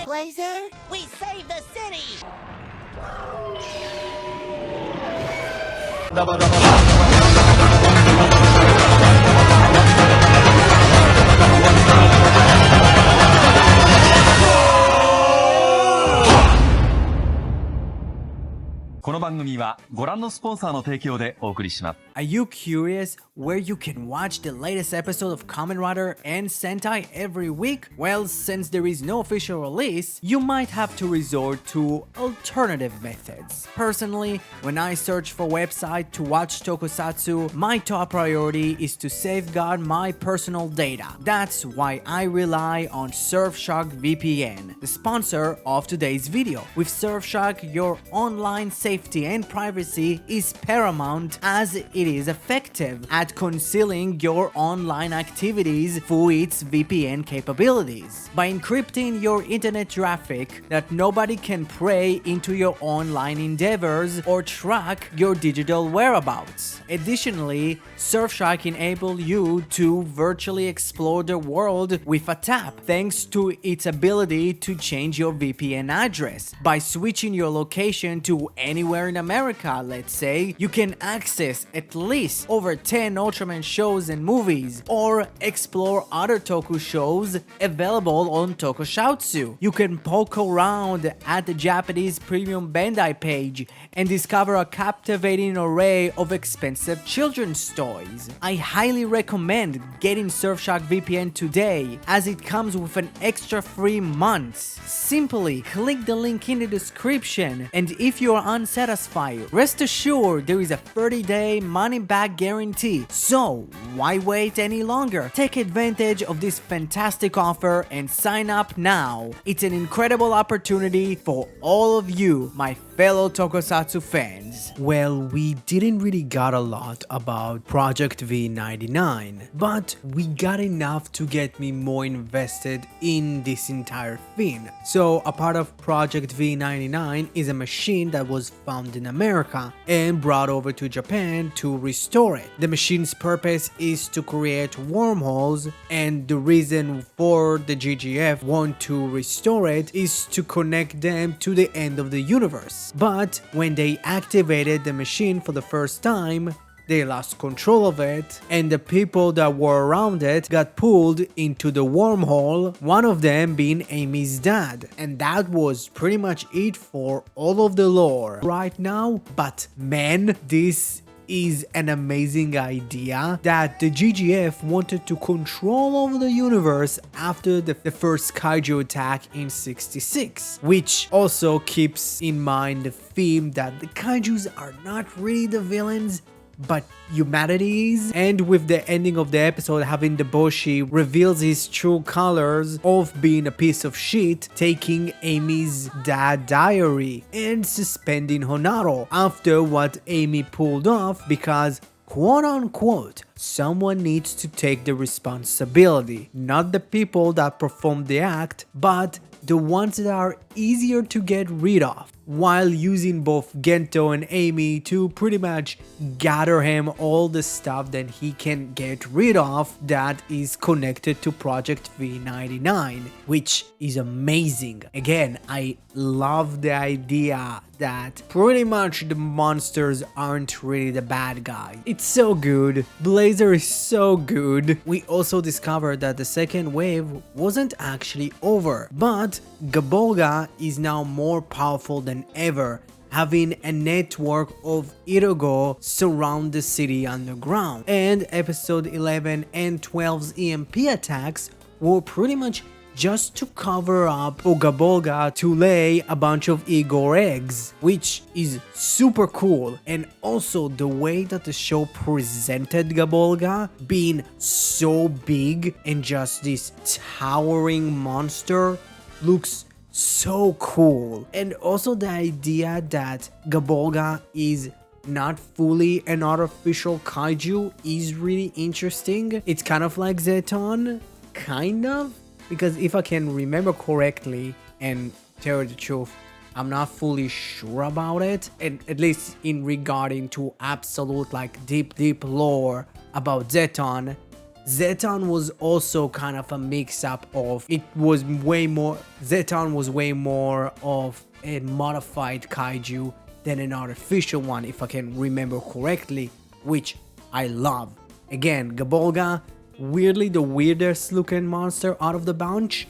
Blazar, we saved the city! Are you curious where you can watch the latest episode of Kamen Rider and Sentai every week? Well, since there is no official release, you might have to resort to alternative methods. Personally, when I search for website to watch tokusatsu, my top priority is to safeguard my personal data. That's why I rely on SurfsharkVPN, the sponsor of today's video. With Surfshark, your online safety and privacy is paramount, as it is effective at concealing your online activities through its VPN capabilities. By encrypting your internet traffic, that nobody can pry into your online endeavors or track your digital whereabouts. Additionally, Surfshark enables you to virtually explore the world with a tap, thanks to its ability to change your VPN address. By switching your location to anywhere in America, let's say, you can access at least over 10 Ultraman shows and movies, or explore other toku shows available on Tokusatsu. You can poke around at the Japanese premium Bandai page and discover a captivating array of expensive children's toys. I highly recommend getting Surfshark VPN today, as it comes with an extra 3 months. Simply click the link in the description, and if you are unsatisfied, rest assured there is a 30-day money-back guarantee. So why wait any longer? Take advantage of this fantastic offer and sign up now. It's an incredible opportunity for all of you, my fellow Tokusatsu fans. Well, we didn't really got a lot about Project V99, but we got enough to get me more invested in this entire thing. So a part of Project V99 is a machine that was found in America and brought over to Japan to restore it. The machine's purpose is to create wormholes, and the reason for the GGF want to restore it is to connect them to the end of the universe. But when they activated the machine for the first time, they lost control of it, and the people that were around it got pulled into the wormhole, one of them being Amy's dad. And that was pretty much it for all of the lore right now. But man, this is an amazing idea that the GGF wanted to control over the universe after the first kaiju attack in '66, which also keeps in mind the theme that the kaijus are not really the villains, but humanity is. And with the ending of the episode having the Boshi reveals his true colors of being a piece of shit, taking Amy's dad diary and suspending Honaro after what Amy pulled off, because quote unquote, someone needs to take the responsibility. Not the people that perform the act, but the ones that are easier to get rid of, while using both Gento and Amy to pretty much gather him all the stuff that he can get rid of that is connected to Project V99, which is amazing. Again, I love the idea that pretty much the monsters aren't really the bad guy. It's so good. Blazar is so good. We also discovered that the second wave wasn't actually over, but Gabolga is now more powerful than ever, having a network of Irogo surround the city underground. And episode 11 and 12's EMP attacks were pretty much just to cover up for Gabolga to lay a bunch of Igor eggs, which is super cool. And also the way that the show presented Gabolga being so big and just this towering monster looks so cool. And also the idea that Gabolga is not fully an artificial kaiju is really interesting. It's kind of like Zeton, kind of, because if I can remember correctly and tell you the truth, I'm not fully sure about it, and at least in regarding to absolute like deep lore about Zeton, Zeton was also kind of a mix-up of, Zeton was way more of a modified kaiju than an artificial one, if I can remember correctly, which I love. Again, Gabolga, weirdly the weirdest looking monster out of the bunch,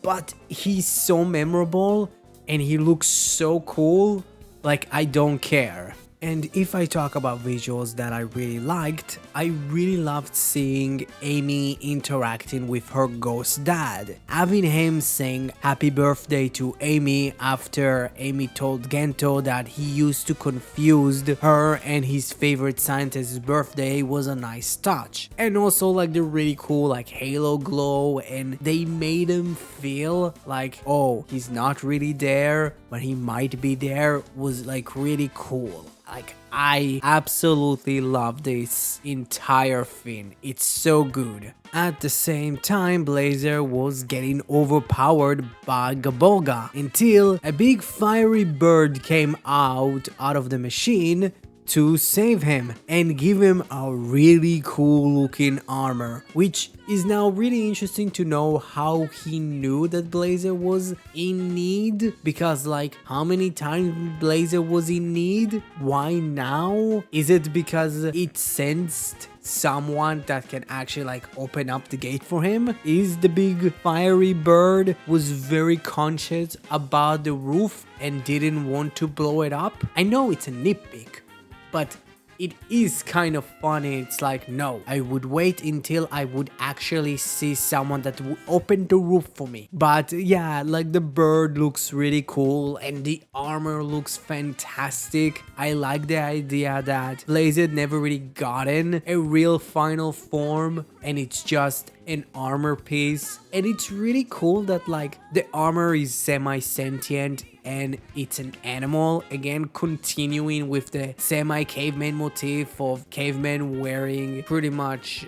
but he's so memorable and he looks so cool, like I don't care. And if I talk about visuals that I really liked, I really loved seeing Amy interacting with her ghost dad. Having him sing happy birthday to Amy after Amy told Gento that he used to confuse her and his favorite scientist's birthday was a nice touch. And also like the really cool like halo glow, and they made him feel like, oh, he's not really there, but he might be there, was like really cool. Like, I absolutely love this entire thing. It's so good. At the same time, Blazar was getting overpowered by Gabolga until a big fiery bird came out of the machine to save him and give him a really cool looking armor, which is now really interesting to know how he knew that Blazar was in need, because like how many times Blazar was in need? Why now? Is it because it sensed someone that can actually like open up the gate for him? Is the big fiery bird was very conscious about the roof and didn't want to blow it up? I know it's a nitpick, but it is kind of funny. It's like, no, I would wait until I would actually see someone that would open the roof for me. But yeah, like the bird looks really cool and the armor looks fantastic. I like the idea that Blazar never really gotten a real final form and it's just an armor piece. And it's really cool that like the armor is semi-sentient and it's an animal, again continuing with the semi-caveman motif of cavemen wearing pretty much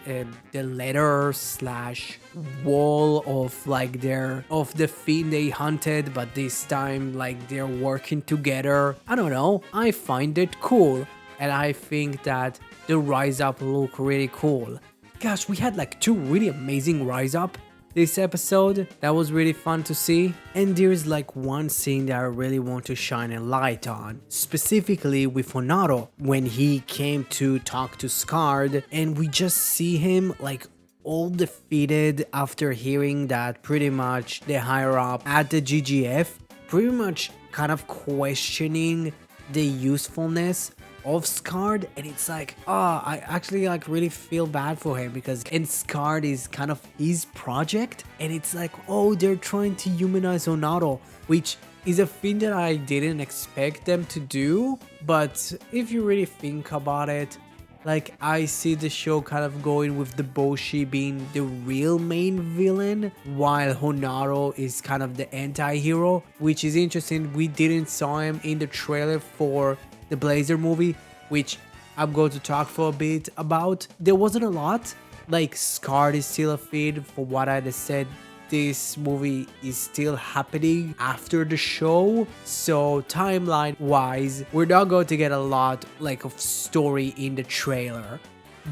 the leather slash wool of like the thing they hunted, but this time like they're working together. I don't know, I find it cool and I think that the rise up look really cool. Gosh, we had like 2 really amazing rise up this episode. That was really fun to see. And there's like one scene that I really want to shine a light on, specifically with Honaro when he came to talk to Scarred, and we just see him like all defeated after hearing that pretty much the higher up at the GGF pretty much kind of questioning the usefulness of Scarred, and it's like, I actually like really feel bad for him because Scarred is kind of his project, and it's like, oh, they're trying to humanize Honaro, which is a thing that I didn't expect them to do. But if you really think about it, like I see the show kind of going with the Boshi being the real main villain, while Honaro is kind of the anti-hero, which is interesting. We didn't saw him in the trailer for the Blazar movie, which I'm going to talk for a bit about. There wasn't a lot. Like Scarred is still a feed. For what I just said, this movie is still happening after the show, so timeline wise we're not going to get a lot like of story in the trailer,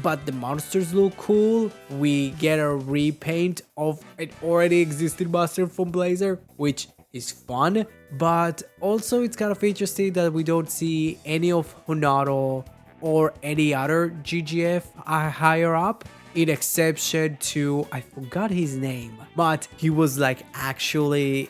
but the monsters look cool. We get a repaint of an already existing monster from Blazar, which is fun, but also it's kind of interesting that we don't see any of Honaro or any other GGF higher up, in exception to, I forgot his name, but he was like actually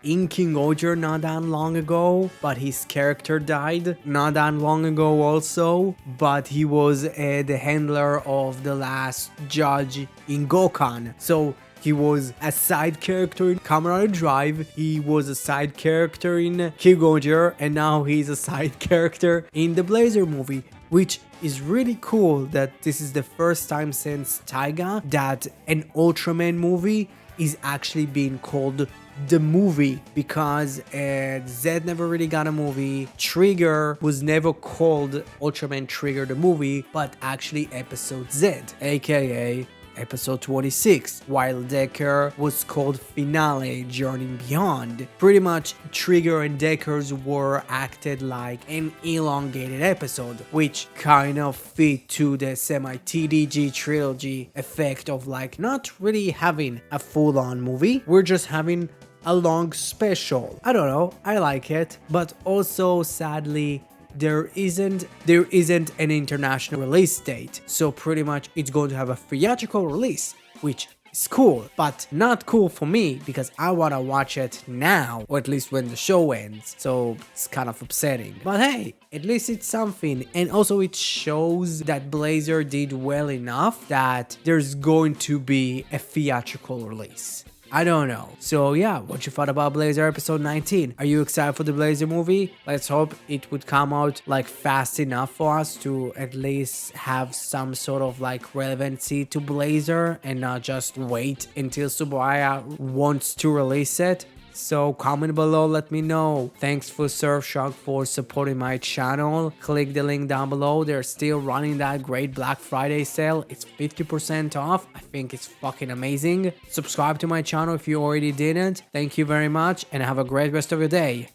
in King Oger not that long ago, but his character died not that long ago also, but he was the handler of the last judge in Gokhan. So he was a side character in Kamen Rider Drive, he was a side character in King Oger, and now he's a side character in the Blazar movie, which is really cool that this is the first time since Taiga that an Ultraman movie is actually being called the movie, because Zed never really got a movie. Trigger was never called Ultraman Trigger the movie, but actually episode Z, aka episode 26, while Decker was called Finale Journey Beyond. Pretty much, Trigger and Decker's were acted like an elongated episode, which kind of fit to the semi-TDG trilogy effect of like not really having a full-on movie, we're just having a long special. I don't know, I like it, but also sadly there isn't an international release date, so pretty much it's going to have a theatrical release, which is cool, but not cool for me because I want to watch it now, or at least when the show ends, so it's kind of upsetting. But hey, at least it's something, and also it shows that Blazar did well enough that there's going to be a theatrical release. I don't know. So yeah, what you thought about Blazar episode 19? Are you excited for the Blazar movie? Let's hope it would come out like fast enough for us to at least have some sort of like relevancy to Blazar and not just wait until Subaraya wants to release it. So comment below, let me know. Thanks for Surfshark for supporting my channel. Click the link down below. They're still running that great Black Friday sale. It's 50% off. I think it's fucking amazing. Subscribe to my channel if you already didn't. Thank you very much and have a great rest of your day.